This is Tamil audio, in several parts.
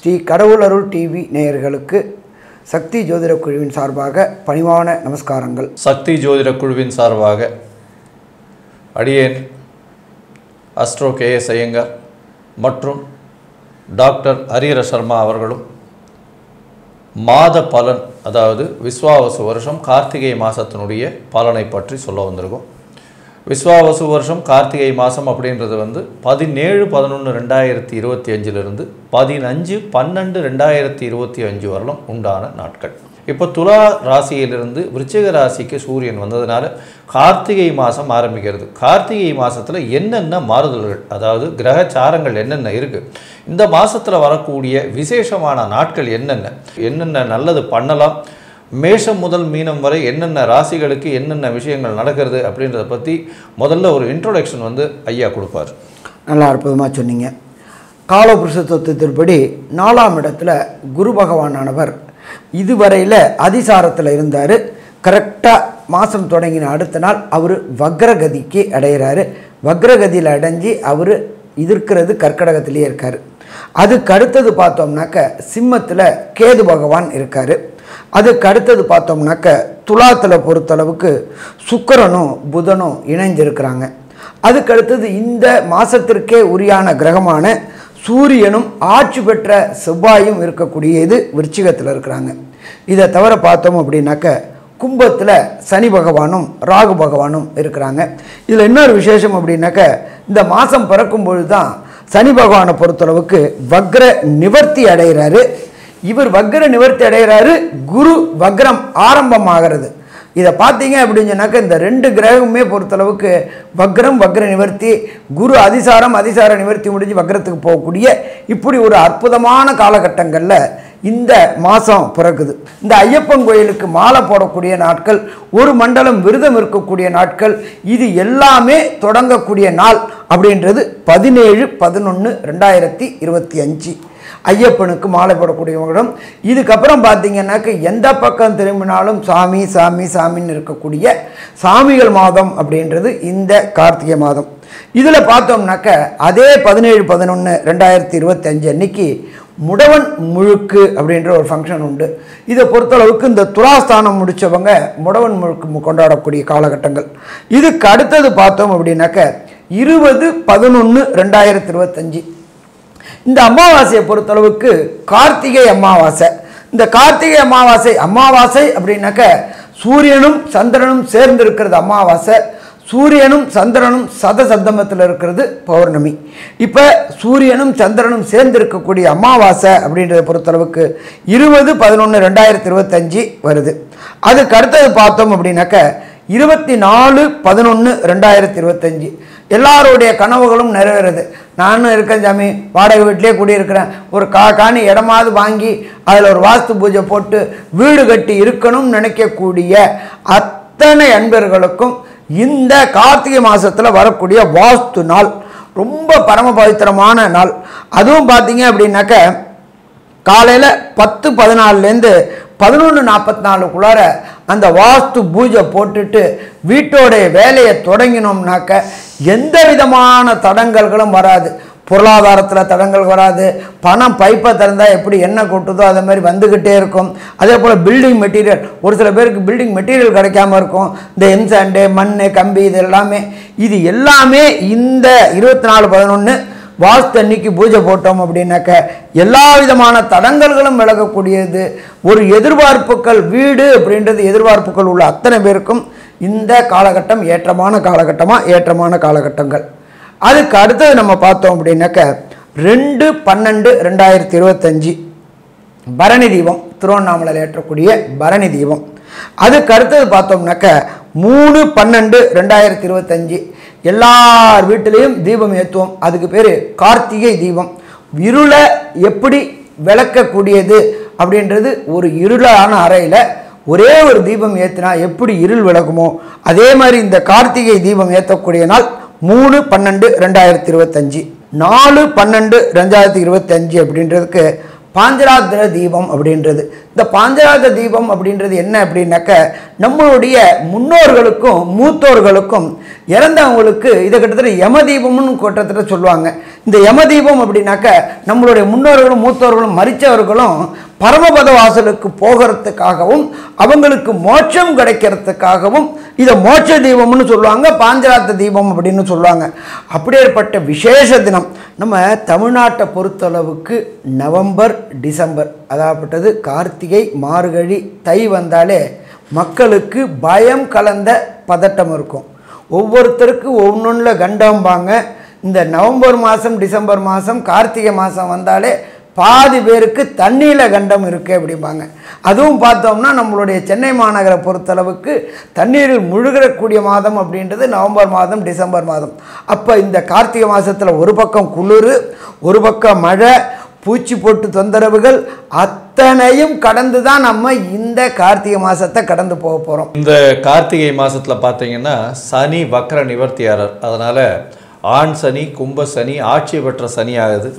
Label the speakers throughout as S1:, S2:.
S1: ஸ்ரீ கடவுளருள் டிவி நேயர்களுக்கு சக்தி ஜோதிட குழுவின் சார்பாக பணிவான நமஸ்காரங்கள்.
S2: சக்தி ஜோதிட குழுவின் சார்பாக அடியேன் அஸ்ட்ரோ KS ஐயங்கார் மற்றும் டாக்டர் ஹரிஹர சர்மா அவர்களும் மாத பலன், அதாவது விஸ்வாவசு வருஷம் கார்த்திகை மாதத்தினுடைய பலனை பற்றி சொல்ல வந்திருக்கோம். விஸ்வாவசு வருஷம் கார்த்திகை மாதம் அப்படின்றது 17-11-2025 15-12-2025 வரலும் உண்டான நாட்கள். இப்போ துலா ராசியிலிருந்து விருச்சிக ராசிக்கு சூரியன் வந்ததுனால கார்த்திகை மாதம் ஆரம்பிக்கிறது. கார்த்திகை மாதத்தில் என்னென்ன மாறுதல்கள், அதாவது கிரகச்சாரங்கள் என்னென்ன இருக்குது, இந்த மாதத்தில் வரக்கூடிய விசேஷமான நாட்கள் என்னென்ன நல்லது பண்ணலாம், மேஷம் முதல் மீனம் வரை என்னென்ன ராசிகளுக்கு என்னென்ன விஷயங்கள் நடக்கிறது அப்படின்றத பற்றி முதல்ல ஒரு இன்ட்ரோடக்ஷன் ஐயா கொடுப்பார்.
S1: நல்லா அற்புதமாக சொன்னீங்க. காலபுருஷ தத்துவத்தின்படி 4ஆம் இடத்துல குரு பகவானானவர் இதுவரையில் அதிசாரத்தில் இருந்தார். கரெக்டாக மாதம் தொடங்கின அடுத்த நாள் அவர் வக்ரகதிக்கு அடைகிறாரு. வக்ரகதியில் அடைஞ்சி அவர் இருக்கிறது கர்க்கடகத்திலேயே இருக்கார். அதுக்கு அடுத்தது பார்த்தோம்னாக்க சிம்மத்தில் கேது பகவான் இருக்கார். அதுக்கு அடுத்தது பார்த்தோம்னாக்க துலாத்தில் பொறுத்தளவுக்கு சுக்கிரனும் புதனும் இணைஞ்சிருக்கிறாங்க. அதுக்கு அடுத்தது இந்த மாதத்திற்கே உரியான கிரகமான சூரியனும் ஆட்சி பெற்ற செவ்வாயும் இருக்கக்கூடியது விருச்சிகத்தில் இருக்கிறாங்க. இதை தவிர பார்த்தோம் அப்படின்னாக்க கும்பத்தில் சனி பகவானும் ராகு பகவானும் இருக்கிறாங்க. இதில் இன்னொரு விசேஷம் அப்படின்னாக்க இந்த மாதம் பிறக்கும் பொழுது தான் சனி பகவானை பொறுத்தளவுக்கு வக்ர நிவர்த்தி அடைகிறாரு. இவர் வக்ர நிவர்த்தி அடைகிறாரு, குரு வக்ரம் ஆரம்பமாகிறது. இதை பார்த்தீங்க அப்படின்னு சொன்னாக்க இந்த ரெண்டு கிரகமே பொறுத்தளவுக்கு வக்ரம் வக்ர நிவர்த்தி, குரு அதிசார நிவர்த்தி முடிஞ்சு வக்ரத்துக்கு போகக்கூடிய இப்படி ஒரு அற்புதமான காலகட்டங்களில் இந்த மாதம் பிறகுது. இந்த ஐயப்பன் கோயிலுக்கு மாலை போடக்கூடிய நாட்கள், ஒரு மண்டலம் விரதம் இருக்கக்கூடிய நாட்கள், இது எல்லாமே தொடங்கக்கூடிய நாள் அப்படின்றது 17-11-2025 ஐயப்பனுக்கு மாலை போடக்கூடியவங்களும். இதுக்கப்புறம் பார்த்தீங்கன்னாக்க எந்த பக்கம் திரும்பினாலும் சாமி சாமி சாமின்னு இருக்கக்கூடிய சாமிகள் மாதம் அப்படின்றது இந்த கார்த்திகை மாதம். இதில் பார்த்தோம்னாக்க அதே 17-11-2025 அன்னைக்கு முடவன் முழுக்கு அப்படின்ற ஒரு ஃபங்க்ஷன் உண்டு. இதை பொறுத்தளவுக்கு இந்த துலாஸ்தானம் முடித்தவங்க முடவன் முழுக்கு கொண்டாடக்கூடிய காலகட்டங்கள். இதுக்கு அடுத்தது பார்த்தோம் அப்படின்னாக்க 20-11-2025 இந்த அமாவாசையை பொறுத்தளவுக்கு கார்த்திகை அமாவாசை. இந்த கார்த்திகை அமாவாசை அப்படின்னாக்க சூரியனும் சந்திரனும் சேர்ந்து இருக்கிறது அமாவாசை. சூரியனும் சந்திரனும் சதசப்தமத்தில் இருக்கிறது பௌர்ணமி. இப்போ சூரியனும் சந்திரனும் சேர்ந்து இருக்கக்கூடிய அமாவாசை அப்படின்றத பொறுத்தளவுக்கு 20-11-2025 வருது. அதுக்கு அடுத்தது பார்த்தோம் அப்படின்னாக்க 24-11-2025 எல்லாருடைய கனவுகளும் நிறைவேறுது. நானும் இருக்கேன் சாமி, வாடகை வீட்டிலே குடியிருக்கிறேன், ஒரு காணி இடமாவது வாங்கி அதில் ஒரு வாஸ்து பூஜை போட்டு வீடு கட்டி இருக்கணும்னு நினைக்கக்கூடிய அத்தனை அன்பர்களுக்கும் இந்த கார்த்திகை மாதத்தில் வரக்கூடிய வாஸ்து நாள் ரொம்ப பரம பவித்திரமான நாள். அதுவும் பார்த்தீங்க அப்படின்னாக்க காலையில் 10-14 11:44 அந்த வாஸ்து பூஜை போட்டுட்டு வீட்டோடைய வேலையை தொடங்கினோம்னாக்க எந்த விதமான தடங்கல்களும் வராது. பொருளாதாரத்தில் தடங்கள் வராது. பணம் பைப்பை திறந்தால் எப்படி எண்ணெய் கொட்டுதோ அதே மாதிரி வந்துக்கிட்டே இருக்கும். அதே போல் பில்டிங் மெட்டீரியல், ஒரு சில பேருக்கு பில்டிங் மெட்டீரியல் கிடைக்காம இருக்கும். இந்த எம்சாண்டு மண் கம்பி இது எல்லாமே இந்த 24-11 வாஸ்து அன்னைக்கு பூஜை போட்டோம் அப்படின்னாக்க எல்லா விதமான தடங்கல்களும் விலகக்கூடியது. ஒரு எதிர்பார்ப்புகள், வீடு அப்படின்றது எதிர்பார்ப்புகள் உள்ள அத்தனை பேருக்கும் இந்த காலகட்டம் ஏற்றமான காலகட்டங்கள். அதுக்கு அடுத்தது நம்ம பார்த்தோம் அப்படின்னாக்க 2-12-2025 பரணி தீபம், திருவண்ணாமலையில் ஏற்றக்கூடிய பரணி தீபம். அதுக்கு அடுத்தது பார்த்தோம்னாக்க 3-12-2025 எல்லார் வீட்டிலையும் தீபம் ஏற்றுவோம். அதுக்கு பேர் கார்த்திகை தீபம். இருளை எப்படி விளக்கக்கூடியது அப்படின்றது, ஒரு இருளான அறையில் ஒரே ஒரு தீபம் ஏற்றினா எப்படி இருள் விளக்குமோ அதே மாதிரி இந்த கார்த்திகை தீபம் ஏற்றக்கூடிய நாள் 3-12-2025. 4-12-2025 அப்படின்றதுக்கு பாஞ்சராத்திர தீபம் அப்படின்றது. இந்த பாஞ்சராத்திர தீபம் அப்படின்றது என்ன அப்படின்னாக்க நம்மளுடைய முன்னோர்களுக்கும் மூத்தோர்களுக்கும் இறந்தவங்களுக்கு இதை கிட்டத்தட்ட யம தீபம்னு கிட்டத்தட்ட சொல்லுவாங்க. இந்த யமதீபம் அப்படின்னாக்க நம்மளுடைய முன்னோர்களும் மூத்தவர்களும் மரித்தவர்களும் பரமபத வாசலுக்கு போகிறதுக்காகவும் அவங்களுக்கு மோட்சம் கிடைக்கிறதுக்காகவும் இதை மோட்ச தீபம்னு சொல்லுவாங்க, பாஞ்சராத்த தீபம் அப்படின்னு சொல்லுவாங்க. அப்படியேற்பட்ட விசேஷ தினம் நம்ம தமிழ்நாட்டை பொறுத்தளவுக்கு நவம்பர் டிசம்பர் அதாகப்பட்டது கார்த்திகை மார்கழி தை வந்தாலே மக்களுக்கு பயம் கலந்த பதட்டம் இருக்கும். ஒவ்வொருத்தருக்கு ஒவ்வொன்றில் கண்டம்பாங்க. இந்த நவம்பர் மாதம் டிசம்பர் மாதம் கார்த்திகை மாதம் வந்தாலே பாதி பேருக்கு தண்ணியில் கண்டம் இருக்குது அப்படிம்பாங்க. அதுவும் பார்த்தோம்னா நம்மளுடைய சென்னை மாநகரை பொறுத்தளவுக்கு தண்ணீரில் முழுகக்கூடிய மாதம் அப்படின்றது நவம்பர் மாதம் டிசம்பர் மாதம். அப்போ இந்த கார்த்திகை மாதத்தில் ஒரு பக்கம் குளிர், ஒரு பக்கம் மழை, பூச்சி போட்டு தொந்தரவுகள் அத்தனையும் கடந்து தான் நம்ம இந்த கார்த்திகை மாதத்தை கடந்து போக போகிறோம்.
S2: இந்த கார்த்திகை மாதத்தில் பார்த்தீங்கன்னா சனி வக்ர நிவர்த்தியாளர், அதனால் ஆண் சனி கும்ப சனி ஆட்சி பெற்ற சனி ஆகுது.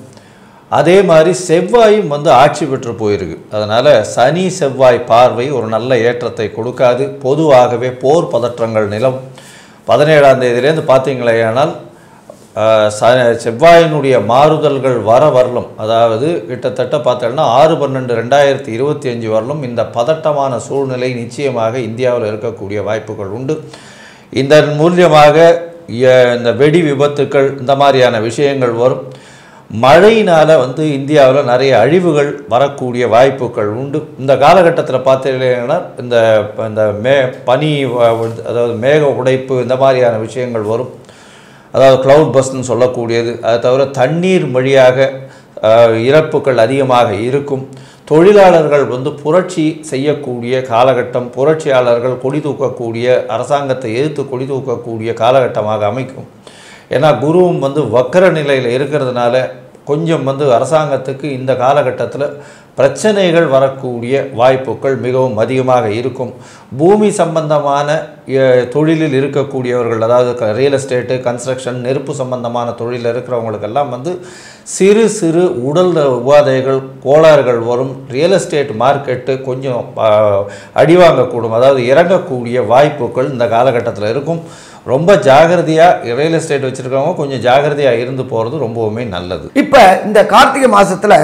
S2: அதே மாதிரி செவ்வாயும் ஆட்சி பெற்று போயிருக்கு. அதனால் சனி செவ்வாய் பார்வை ஒரு நல்ல ஏற்றத்தை கொடுக்காது. பொதுவாகவே போர் பதற்றங்கள் நிலம் 17ஆம் தேதியிலேருந்து பார்த்தீங்களேயானால் செவ்வாயினுடைய மாறுதல்கள் வரலும், அதாவது கிட்டத்தட்ட பார்த்தோம்னா 6/12/2025 வரலும் இந்த பதட்டமான சூழ்நிலை நிச்சயமாக இந்தியாவில் இருக்கக்கூடிய வாய்ப்புகள் உண்டு. இதன் மூலியமாக இந்த வெடி விபத்துக்கள் இந்த மாதிரியான விஷயங்கள் வரும். மழையினால் இந்தியாவில் நிறைய அழிவுகள் வரக்கூடிய வாய்ப்புகள் உண்டு. இந்த காலகட்டத்தில் பார்த்தீங்கன்னா இந்த பனி, அதாவது மேக உடைப்பு இந்த மாதிரியான விஷயங்கள் வரும். அதாவது க்ளவுட் பஸ்ன்னு சொல்லக்கூடியது. அதை தவிர தண்ணீர் வழியாக இறப்புகள் அதிகமாக இருக்கும். தொழிலாளர்கள் புரட்சி செய்யக்கூடிய காலகட்டம், புரட்சியாளர்கள் கொடி தூக்கக்கூடிய, அரசாங்கத்தை எதிர்த்து கொடி தூக்கக்கூடிய காலகட்டமாக அமைக்கும். ஏன்னா குருவும் வக்கர நிலையில் இருக்கிறதுனால கொஞ்சம் அரசாங்கத்துக்கு இந்த காலகட்டத்தில் பிரச்சனைகள் வரக்கூடிய வாய்ப்புகள் மிகவும் அதிகமாக இருக்கும். பூமி சம்பந்தமான தொழிலில் இருக்கக்கூடியவர்கள், அதாவது ரியல் எஸ்டேட்டு, கன்ஸ்ட்ரக்ஷன், நெருப்பு சம்பந்தமான தொழிலில் இருக்கிறவங்களுக்கெல்லாம் சிறு சிறு உடல் உபாதைகள் கோளாறுகள் வரும். ரியல் எஸ்டேட் மார்க்கெட்டு கொஞ்சம் அடிவாங்கக்கூடும், அதாவது இறங்கக்கூடிய வாய்ப்புகள் இந்த காலகட்டத்தில் இருக்கும். ரொம்ப ஜாகிரதையாக ரியல் எஸ்டேட் வச்சுருக்கவங்க கொஞ்சம் ஜாகிரதையாக இருந்து போகிறது ரொம்பவுமே நல்லது.
S1: இப்போ இந்த கார்த்திகை மாதத்தில்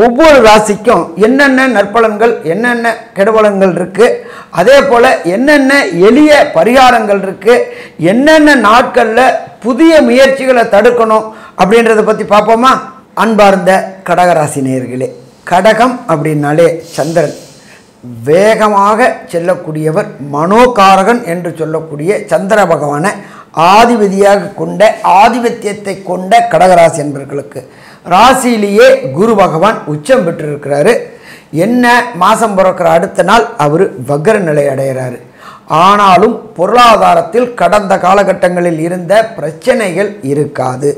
S1: ஒவ்வொரு ராசிக்கும் என்னென்ன நற்பலன்கள் என்னென்ன கெடுபலன்கள் இருக்குது, அதே போல் என்னென்ன எளிய பரிகாரங்கள் இருக்குது, என்னென்ன நாட்களில் புதிய முயற்சிகளை தடுக்கணும் அப்படின்றத பற்றி பார்ப்போமா? அன்பார்ந்த கடகராசி நேயர்களே, கடகம் அப்படின்னாலே சந்திரன் வேகமாக செல்லக்கூடியவர், மனோகாரகன் என்று சொல்லக்கூடிய சந்திர பகவானை ஆதிபதியாக கொண்ட ஆதிபத்தியத்தை கொண்ட கடகராசி என்பவர்களுக்கு ராசியிலேயே குரு பகவான் உச்சம் பெற்றிருக்கிறாரு. என்ன மாதம் பிறக்கிற அடுத்த நாள் அவர் வக்ர நிலை அடைகிறாரு. ஆனாலும் பொருளாதாரத்தில் கடந்த காலகட்டங்களில் இருந்த பிரச்சனைகள் இருக்காது.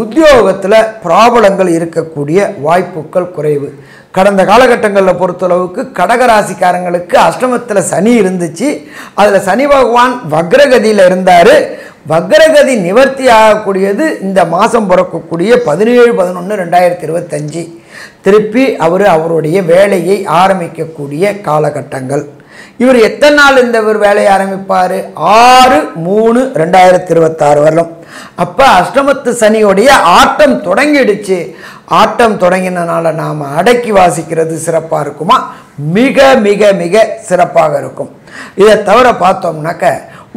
S1: உத்தியோகத்தில் பிராபலங்கள் இருக்கக்கூடிய வாய்ப்புகள் குறைவு. கடந்த காலகட்டங்களில் பொறுத்தளவுக்கு கடகராசிக்காரங்களுக்கு அஷ்டமத்தில் சனி இருந்துச்சு. அதில் சனி பகவான் வக்ரகதியில் இருந்தார். வக்ரகதி நிவர்த்தி ஆகக்கூடியது இந்த மாதம் பிறக்கக்கூடிய 17/11/2025. திருப்பி அவருடைய வேலையை ஆரம்பிக்கக்கூடிய காலகட்டங்கள். இவர் எத்தனை நாள் இந்த வேலையை ஆரம்பிப்பார்? 6/3/2026 வரலாம். அப்போ அஷ்டமத்து சனியோடைய ஆட்டம் தொடங்கிடுச்சு. ஆட்டம் தொடங்கினால நாம் அடக்கி வாசிக்கிறது சிறப்பாக இருக்குமா? மிக மிக மிக சிறப்பாக இருக்கும். இதை தவிர பார்த்தோம்னாக்க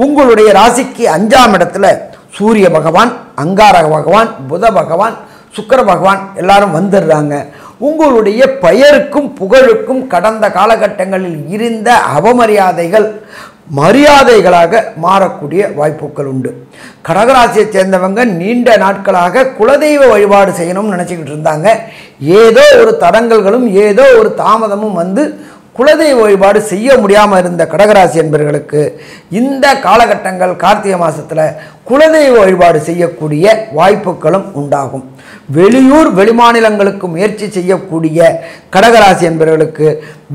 S1: உங்களுடைய ராசிக்கு 5ஆம் இடத்துல சூரிய பகவான், அங்காரக பகவான், புத பகவான், சுக்கிர பகவான் எல்லாரும் வந்துடுறாங்க. உங்களுடைய பெயருக்கும் புகழுக்கும் கடந்த காலகட்டங்களில் இருந்த அவமரியாதைகள் மரியாதைகளாக மாறக்கூடிய வாய்ப்புகள் உண்டு. கடகராசியை சேர்ந்தவங்க நீண்ட நாட்களாக குலதெய்வ வழிபாடு செய்யணும்னு நினச்சிக்கிட்டு இருந்தாங்க. ஏதோ ஒரு தடங்கல்களும் ஏதோ ஒரு தாமதமும் குலதெய்வ வழிபாடு செய்ய முடியாமல் இருந்த கடகராசி என்பவர்களுக்கு இந்த காலகட்டங்கள் கார்த்திகை மாதத்தில் குலதெய்வ வழிபாடு செய்யக்கூடிய வாய்ப்புகளும் உண்டாகும். வெளியூர் வெளிமாநிலங்களுக்கு முயற்சி செய்யக்கூடிய கடகராசி என்பவர்களுக்கு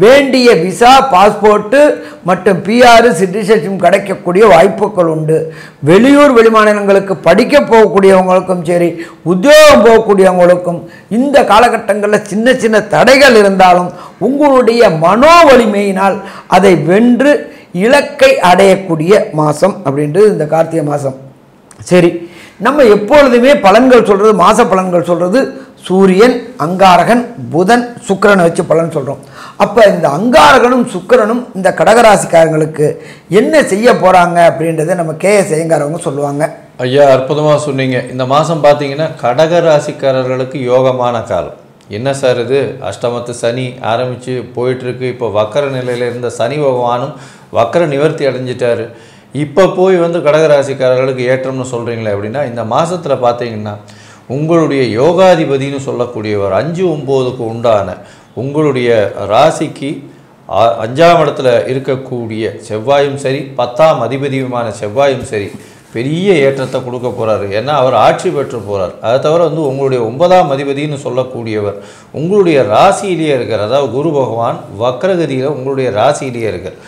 S1: வேண்டிய விசா, பாஸ்போர்ட்டு மற்றும் பிஆர் சிட்டிசன்ஷிப் கிடைக்கக்கூடிய வாய்ப்புகள் உண்டு. வெளியூர் வெளிமாநிலங்களுக்கு படிக்க போகக்கூடியவங்களுக்கும் சரி, உத்தியோகம் போகக்கூடியவங்களுக்கும் இந்த காலகட்டங்களில் சின்ன சின்ன தடைகள் இருந்தாலும் உங்களுடைய மனோ வலிமையினால் அதை வென்று இலக்கை அடையக்கூடிய மாதம் அப்படின்றது இந்த கார்த்திகை மாதம். சரி, நம்ம எப்பொழுதுமே பலன்கள் சொல்கிறது, மாத பலன்கள் சொல்கிறது சூரியன், அங்காரகன், புதன், சுக்கிரனை வச்சு பலன் சொல்கிறோம். அப்போ இந்த அங்காரகனும் சுக்கிரனும் இந்த கடகராசிக்காரங்களுக்கு என்ன செய்ய போகிறாங்க அப்படின்றத நம்ம கேஎஸ் ஐயங்காரவங்க சொல்லுவாங்க.
S2: ஐயா, அற்புதமாக சொன்னீங்க. இந்த மாதம் பார்த்தீங்கன்னா கடகராசிக்காரர்களுக்கு யோகமான காலம். என்ன சார் இது, அஷ்டமத்து சனி ஆரம்பித்து போயிட்டுருக்கு. இப்போ வக்கர நிலையில் இருந்த சனி பகவானும் வக்கர நிவர்த்தி அடைஞ்சிட்டாரு. இப்போ போய் கடகராசிக்காரர்களுக்கு ஏற்றம்னு சொல்கிறீங்களே அப்படின்னா, இந்த மாதத்தில் பார்த்தீங்கன்னா உங்களுடைய யோகாதிபதினு சொல்லக்கூடியவர் 5-9க்கு உண்டான உங்களுடைய ராசிக்கு 5ஆம் இடத்துல இருக்கக்கூடிய செவ்வாயும் சரி, 10ஆம் அதிபதியுமான செவ்வாயும் சரி பெரிய ஏற்றத்தை கொடுக்க போகிறாரு. ஏன்னா அவர் ஆட்சி பெற்று போகிறார். அதை தவிர உங்களுடைய 9ஆம் அதிபதினு சொல்லக்கூடியவர் உங்களுடைய ராசியிலேயே இருக்கார். அதாவது குரு பகவான் வக்ரகதியில் உங்களுடைய ராசியிலேயே இருக்கார்.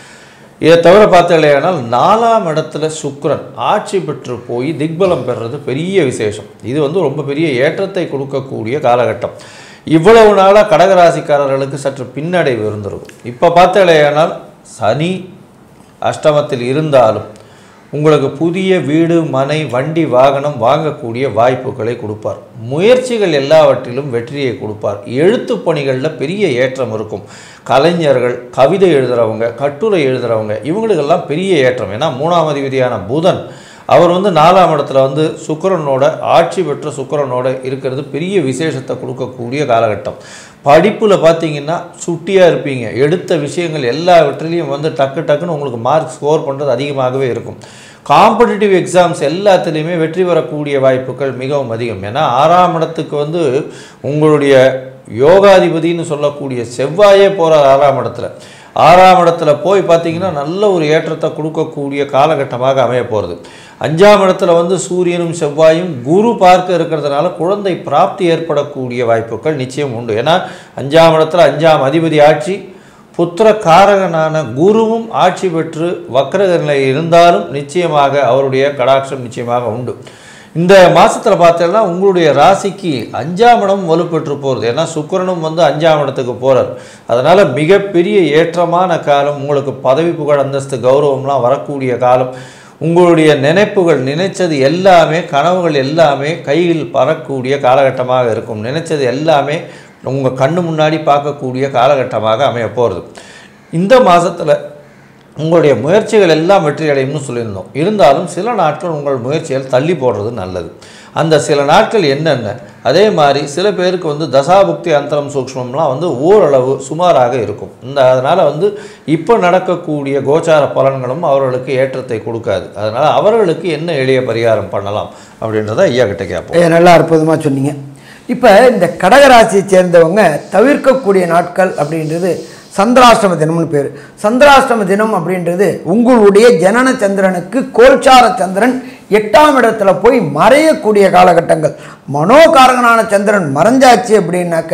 S2: இதை தவிர பார்த்தீங்களேனால் 4ஆம் இடத்துல சுக்கிரன் ஆட்சி பெற்று போய் திக்பலம் பெறுறது பெரிய விசேஷம். இது ரொம்ப பெரிய ஏற்றத்தை கொடுக்கக்கூடிய காலகட்டம். இவ்வளவு நாளாக கடகராசிக்காரர்களுக்கு சற்று பின்னடைவு இருந்திருக்கும். இப்போ பார்த்தீங்களேனால் சனி அஷ்டமத்தில் இருந்தாலும் உங்களுக்கு புதிய வீடு, மனை, வண்டி, வாகனம் வாங்கக்கூடிய வாய்ப்புகளை கொடுப்பார். முயற்சிகள் எல்லாவற்றிலும் வெற்றியை கொடுப்பார். எழுத்து பணிகளில் பெரிய ஏற்றம் இருக்கும். கலைஞர்கள், கவிதை எழுதுகிறவங்க, கட்டுரை எழுதுகிறவங்க இவங்களுக்கெல்லாம் பெரிய ஏற்றம். ஏன்னா 3ஆம் அதிபதியான புதன் அவர் 4ஆம் இடத்துல சுக்கிரனோட ஆட்சி பெற்ற சுக்கிரனோட இருக்கிறது பெரிய விசேஷத்தை கொடுக்கக்கூடிய காலகட்டம். படிப்பில் பார்த்தீங்கன்னா சுட்டியாக இருப்பீங்க. எடுத்த விஷயங்கள் எல்லாவற்றிலையும் டக்கு டக்குன்னு உங்களுக்கு மார்க் ஸ்கோர் பண்ணுறது அதிகமாகவே இருக்கும். காம்படிட்டிவ் எக்ஸாம்ஸ் எல்லாத்துலேயுமே வெற்றி பெறக்கூடிய வாய்ப்புகள் மிகவும் அதிகம். ஏன்னா 6ஆம் இடத்துக்கு உங்களுடைய யோகாதிபதினு சொல்லக்கூடிய செவ்வாயே போகிறார் 6ஆம் இடத்துல. 6ஆம் இடத்துல போய் பார்த்தீங்கன்னா நல்ல ஒரு ஏற்றத்தை கொடுக்கக்கூடிய காலகட்டமாக அமைய போகிறது. 5ஆம் இடத்துல சூரியனும் செவ்வாயும் குரு பார்க்க இருக்கிறதுனால குழந்தை பிராப்தி ஏற்படக்கூடிய வாய்ப்புகள் நிச்சயம் உண்டு. ஏன்னா 5ஆம் இடத்துல 5ஆம் அதிபதி ஆட்சி, புத்திர காரகனான குருவும் ஆட்சி பெற்று வக்ர நிலையில் இருந்தாலும் நிச்சயமாக அவருடைய கடாட்சம் நிச்சயமாக உண்டு. இந்த மாதத்தில் பார்த்தீங்கன்னா உங்களுடைய ராசிக்கு 5ஆம் இடம் வலுப்பெற்று போகிறது. ஏன்னா சுக்கிரனும் 5ஆம் இடத்துக்கு போகிறார். அதனால் மிகப்பெரிய ஏற்றமான காலம். உங்களுக்கு பதவி, புகழ், அந்தஸ்து, கௌரவம்லாம் வரக்கூடிய காலம். உங்களுடைய நினைப்புகள், நினைச்சது எல்லாமே, கனவுகள் எல்லாமே கையில் பறக்கூடிய காலகட்டமாக இருக்கும். நினைச்சது எல்லாமே உங்கள் கண்ணு முன்னாடி பார்க்கக்கூடிய காலகட்டமாக அமைய போகிறது. இந்த மாதத்தில் உங்களுடைய முயற்சிகள் எல்லாம் வெற்றி அடையும்னு சொல்லியிருந்தோம். இருந்தாலும் சில நாட்கள் உங்கள் முயற்சிகள் தள்ளி போடுறது நல்லது. அந்த சில நாட்கள் என்னென்ன, அதே மாதிரி சில பேருக்கு தசாபுக்தி அந்தரம் சூக்ஷ்மம்லாம் ஓரளவு சுமாராக இருக்கும். அதனால் இப்போ நடக்கக்கூடிய கோச்சார பலன்களும் அவர்களுக்கு ஏற்றத்தை கொடுக்காது. அதனால் அவர்களுக்கு என்ன எளிய பரிகாரம் பண்ணலாம் அப்படின்றத ஐயா கிட்ட கேட்போம்.
S1: நல்லா அற்புதமாக சொன்னீங்க. இப்போ இந்த கடகராசியை சேர்ந்தவங்க தவிர்க்கக்கூடிய நாட்கள் அப்படின்றது சந்திராஷ்டம தினம்னு பேர். சந்திராஷ்டம தினம் அப்படின்றது உங்களுடைய ஜனன சந்திரனுக்கு கோல்சார சந்திரன் 8ஆம் இடத்துல போய் மறையக்கூடிய காலகட்டங்கள். மனோகாரகனான சந்திரன் மறைஞ்சாச்சு அப்படின்னாக்க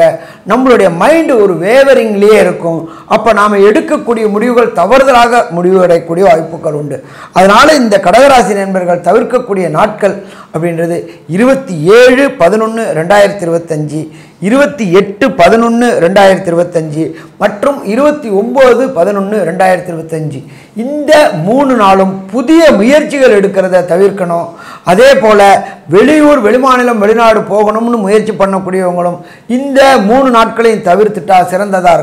S1: நம்மளுடைய மைண்டு ஒரு வேவரிங்லேயே இருக்கும். அப்போ நாம் எடுக்கக்கூடிய முடிவுகள் தவறுதலாக முடிவடையக்கூடிய வாய்ப்புகள் உண்டு. அதனால் இந்த கடகராசி நண்பர்கள் தவிர்க்கக்கூடிய நாட்கள் அப்படின்றது 27/11/2025, 28/11/2025 மற்றும் 29/11/2025. இந்த 3 நாளும் புதிய முயற்சிகள் எடுக்கிறத தவிர்க்கணும். அதே போல் வெளியூர், வெளிமாநிலம், வெளிநாடு போகணும்னு முயற்சி பண்ணக்கூடியவங்களும் இந்த 3 நாட்களையும் தவிர்த்துட்டா சிறந்ததாக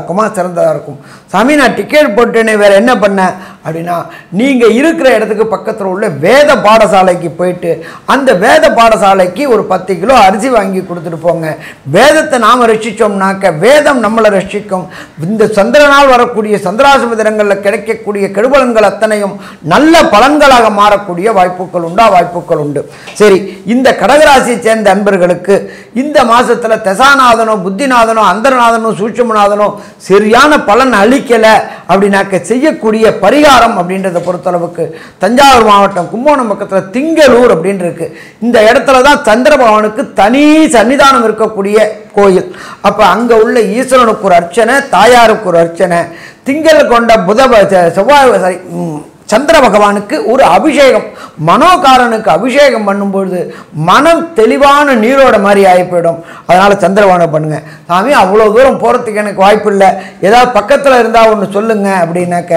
S1: இருக்கும். சாமி, நான் டிக்கெட் போட்டேனே, வேறு என்ன பண்ணேன் அப்படின்னா, நீங்கள் இருக்கிற இடத்துக்கு பக்கத்தில் உள்ள வேத பாடசாலைக்கு போயிட்டு அந்த வேத பாடசாலைக்கு ஒரு 10 கிலோ அரிசி வாங்கி கொடுத்துட்டு போங்க. வேதத்தை நாம் ரட்சித்தோம்னாக்க வேதம் நம்மளை ரட்சிக்கும். இந்த சந்திரனால் வரக்கூடிய சந்திராசிரம தினங்களில் கிடைக்கக்கூடிய கெடுபலன்கள் அத்தனையும் நல்ல பலன்களாக மாறக்கூடிய வாய்ப்புகள் உண்டு. சரி, இந்த கடகராசியை சேர்ந்த அன்பர்களுக்கு இந்த மாதத்தில் தசாநாதனோ, புத்திநாதனோ, அந்தரநாதனோ, சூட்சுமநாதனோ சரியான பலன் அளிக்கலை அப்படின்னாக்க செய்யக்கூடிய பரிகாரம் அப்படின்றத பொறுத்தளவுக்கு தஞ்சாவூர் மாவட்டம் கும்பகோணம் பக்கத்தில் திங்களூர் அப்படின்னு இருக்கு. இந்த இடத்துல தான் சந்திர பகவானுக்கு தனி சன்னிதானம் இருக்கக்கூடிய கோயில். அப்போ அங்கே உள்ள ஈஸ்வரனுக்கு ஒரு அர்ச்சனை, தாயாருக்கு ஒரு அர்ச்சனை, திங்கள் கொண்ட செவ்வாய் சந்திர பகவானுக்கு ஒரு அபிஷேகம், மனோகாரனுக்கு அபிஷேகம் பண்ணும்பொழுது மனம் தெளிவான நீரோட மாதிரி ஆகி போயிடும். அதனால் சந்திரபானை பண்ணுங்கள். சாமி, அவ்வளோ தூரம் போகிறதுக்கு எனக்கு வாய்ப்பு இல்லை, ஏதாவது பக்கத்தில் இருந்தால் ஒன்று சொல்லுங்கள் அப்படின்னாக்க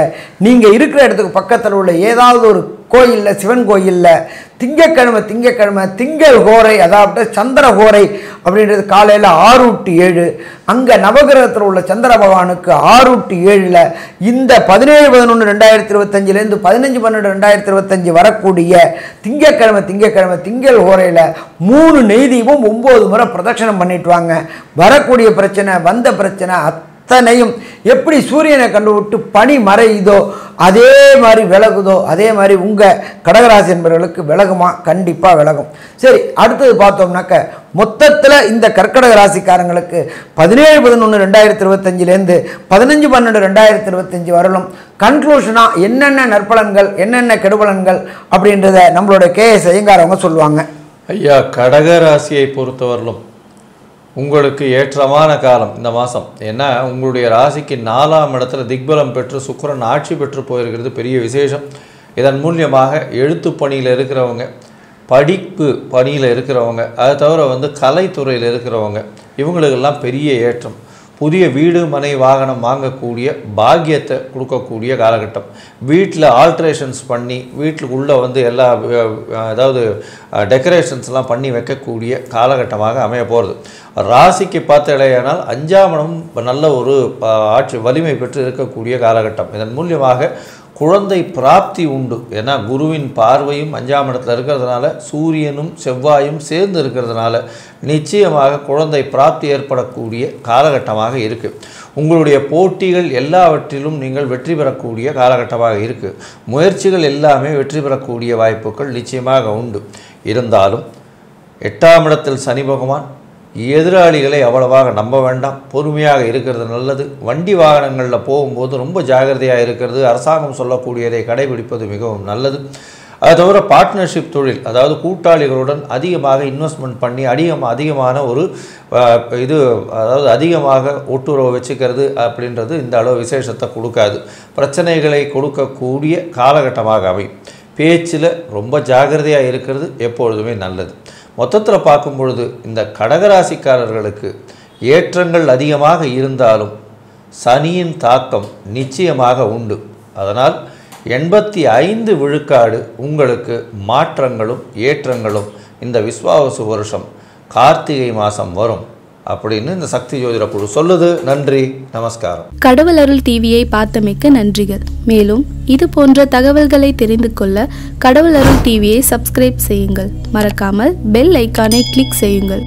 S1: நீங்கள் இருக்கிற இடத்துக்கு பக்கத்தில் உள்ள ஏதாவது ஒரு கோயிலில், சிவன் கோயிலில் திங்கக்கிழமை திங்கள் ஹோரை, அதாவது சந்திர ஹோரை அப்படின்றது காலையில் 6 to 7. அங்கே நவகிரகத்தில் உள்ள சந்திர பகவானுக்கு 6 to 7 இந்த 17/11/2025 15/12/2025 வரக்கூடிய திங்கக்கிழமை திங்கள் ஹோரையில் 3 நெய் தீபம் 9 முறை பிரதட்சணம் பண்ணிட்டு வாங்க. வரக்கூடிய பிரச்சனை, வந்த பிரச்சனை அத்தனையும் எப்படி சூரியனை கண்டுவிட்டு பனி மறையுதோ அதே மாதிரி விலகுதோ அதே மாதிரி உங்கள் கடகராசி என்பவர்களுக்கு விலகுமா? கண்டிப்பாக விலகும். சரி, அடுத்தது பார்த்தோம்னாக்க மொத்தத்தில் இந்த கர்க்கடக ராசிக்காரங்களுக்கு 17/11/2025 15/12/2025 வரலும் கன்க்ளூஷனாக என்னென்ன நற்பலன்கள் என்னென்ன கெடுபலன்கள் அப்படின்றத நம்மளோட KS ஐயங்கார் அவங்க சொல்லுவாங்க.
S2: ஐயா, கடகராசியை பொறுத்தவரையிலும் உங்களுக்கு ஏற்றமான காலம் இந்த மாதம். ஏன்னா உங்களுடைய ராசிக்கு 4ஆம் இடத்துல திக்பலம் பெற்று சுக்கிரன் ஆட்சி பெற்று போயிருக்கிறது பெரிய விசேஷம். இதன் மூலியமாக எழுத்து பணியில் இருக்கிறவங்க, படிப்பு பணியில் இருக்கிறவங்க, அதை தவிர கலைத்துறையில் இருக்கிறவங்க, இவங்களுக்கெல்லாம் பெரிய ஏற்றம். புதிய வீடு மனை வாகனம் வாங்கக்கூடிய பாக்கியத்தை கொடுக்கக்கூடிய காலகட்டம். வீட்டில் ஆல்ட்ரேஷன்ஸ் பண்ணி வீட்டுக்குள்ளே எல்லா அதாவது டெக்கரேஷன்ஸ்லாம் பண்ணி வைக்கக்கூடிய காலகட்டமாக அமைய போகிறது. ராசிக்கு பார்த்தடையானால் 5ஆம் இடம் நல்ல ஒரு ஆட்சி வலிமை பெற்று இருக்கக்கூடிய காலகட்டம். இதன் மூலியமாக குழந்தை பிராப்தி உண்டு. ஏன்னா குருவின் பார்வையும் 5ஆம் இடத்துல இருக்கிறதுனால, சூரியனும் செவ்வாயும் சேர்ந்து இருக்கிறதுனால நிச்சயமாக குழந்தை பிராப்தி ஏற்படக்கூடிய காலகட்டமாக இருக்குது. உங்களுடைய போட்டிகள் எல்லாவற்றிலும் நீங்கள் வெற்றி பெறக்கூடிய காலகட்டமாக இருக்குது. முயற்சிகள் எல்லாமே வெற்றி பெறக்கூடிய வாய்ப்புகள் நிச்சயமாக உண்டு. இருந்தாலும் 8ஆம் இடத்தில் சனி பகவான், எதிராளிகளை அவ்வளவாக நம்ப வேண்டாம், பொறுமையாக இருக்கிறது நல்லது. வண்டி வாகனங்களில் போகும்போது ரொம்ப ஜாகிரதையாக இருக்கிறது, அரசாங்கம் சொல்லக்கூடியதை கடைபிடிப்பது மிகவும் நல்லது. அது தவிர பார்ட்னர்ஷிப் தொழில், அதாவது கூட்டாளிகளுடன் அதிகமாக இன்வெஸ்ட்மெண்ட் பண்ணி அதிகமான ஒரு அதாவது அதிகமாக ஒட்டுறவு வச்சுக்கிறது அப்படின்றது இந்த அளவு விசேஷத்தை கொடுக்காது. பிரச்சனைகளை கொடுக்கக்கூடிய காலகட்டமாக அமையும். பேச்சில் ரொம்ப ஜாகிரதையாக இருக்கிறது எப்பொழுதுமே நல்லது. மொத்தத்தில் பார்க்கும் பொழுது இந்த கடகராசிக்காரர்களுக்கு ஏற்றங்கள் அதிகமாக இருந்தாலும் சனியின் தாக்கம் நிச்சயமாக உண்டு. அதனால் 85 விழுக்காடு உங்களுக்கு மாற்றங்களும் ஏற்றங்களும் இந்த விஸ்வாவசு வருஷம் கார்த்திகை மாதம் வரும் அப்படின்னு இந்த சக்தி ஜோதிட குழு சொல்லுது. நன்றி, நமஸ்காரம்.
S3: கடவுள் அருள் டிவியை பார்த்தமைக்கு நன்றிகள். மேலும் இது போன்ற தகவல்களை தெரிந்து கொள்ள கடவுள் அருள் டிவியை சப்ஸ்கிரைப் செய்யுங்கள். மறக்காமல் பெல் ஐக்கானை கிளிக் செய்யுங்கள்.